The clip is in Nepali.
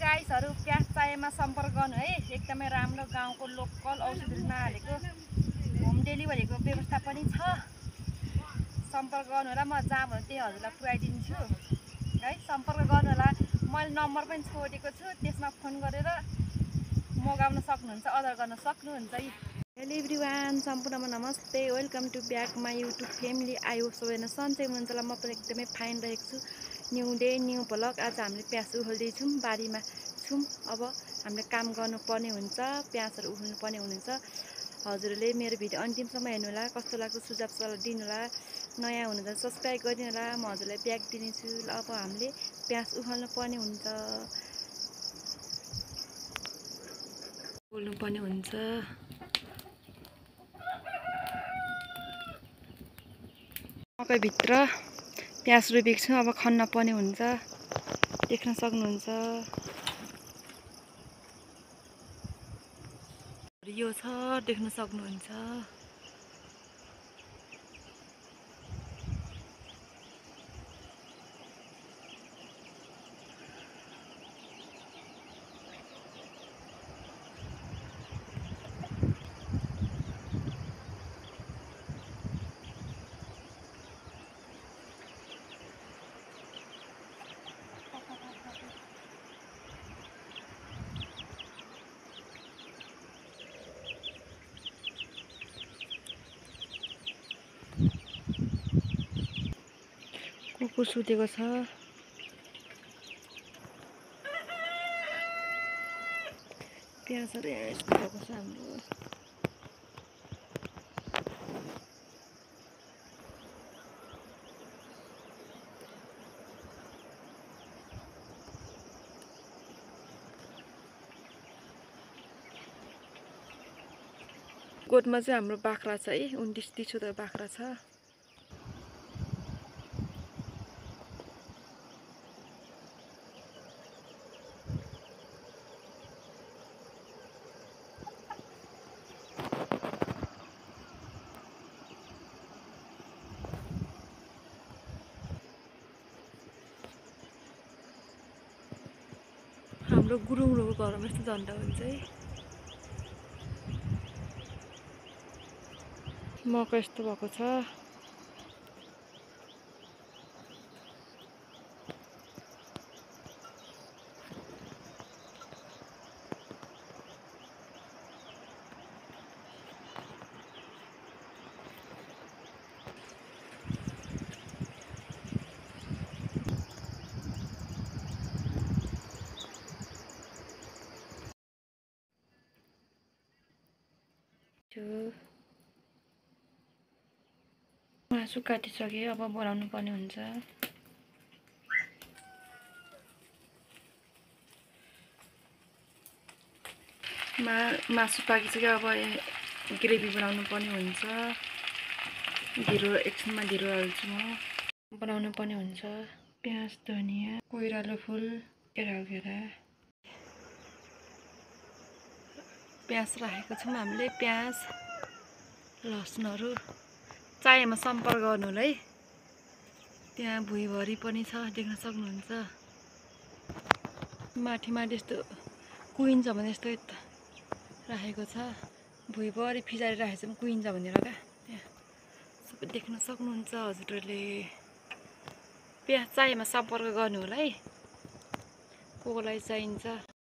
गाइसहरु प्याज चायमा सम्पर्क गर्नु है। एकदमै राम्रो गाउँको लोकल औषधिहरु नहालेको होम डेलिभरीको व्यवस्था पनि छ। सम्पर्क गर्नु होला, म जहाँ भन्छु त्यही हजुरलाई पुर्याइदिन्छु है। सम्पर्क गर्नु होला, मैले नम्बर पनि छोडेको छु, त्यसमा फोन गरेर मगाउन सक्नुहुन्छ, अर्डर गर्न सक्नुहुन्छ है। हेलो एभ्रीवान, सम्पूर्णमा नमस्ते, welcome to back my YouTube family. I hope सबैजना सन्चै हुनुहुन्छ होला। म पनि एकदमै फाइन रहेको छु। New day new vlog. आज हामीले प्याज उखाल्दैछौँ, बारीमा छौँ। अब हामीले काम गर्नुपर्ने हुन्छ, प्याजहरू उखाल्नुपर्ने हुनुहुन्छ। हजुरहरूले मेरो भिडियो अन्तिमसम्म हेर्नु होला, कस्तो लाग्छ सुझाव सल्लाह दिनु होला। नयाँ हुनुहुन्छ सब्सक्राइब गरिदिनु होला, म हजुरलाई ब्याग दिनेछु। अब हामीले प्याज उखाल्नु पर्ने हुन्छ, बोल्नुपर्ने हुन्छ। मकैभित्र प्याज रोपेको छु, अब खन्न पर्ने हुन्छ, देख्न सक्नुहुन्छ। यो छ, देख्न सक्नुहुन्छ। कुकुर सुतेको छ। प्याजहरू यस्तो भएको छ हाम्रो। गोठमा चाहिँ हाम्रो बाख्रा छ है, 29-30 वटा बाख्रा छ। हाम्रो गुरुङहरूको घरमा यस्तो झन्डा हुन्छ है। मकै यस्तो भएको छ। मासु काटिसके, अब बनाउनु पर्ने हुन्छ। मासु पाकिसक्यो, अब ग्रेभी बनाउनु पर्ने हुन्छ। ढिँडो एकछिनमा ढिँडो हाल्छु, म बनाउनु पर्ने हुन्छ। प्याज, धनियाँ, कोइरालो फुल, केरा प्याज राखेको छौँ हामीले। प्याज लसुनहरू चायमा सम्पर्क गर्नु होला है। त्यहाँ भुइँभरि पनि छ, देख्न सक्नुहुन्छ। माथि यस्तो कुहिन्छ भने यस्तो राखेको छ, भुइँभरि फिजारी राखेको छ, कुहिन्छ भनेर क्या। त्यहाँ सबै देख्न सक्नुहुन्छ हजुरहरूले। प्याज चायमा सम्पर्क गर्नु होला है, कोलाई चाहिन्छ।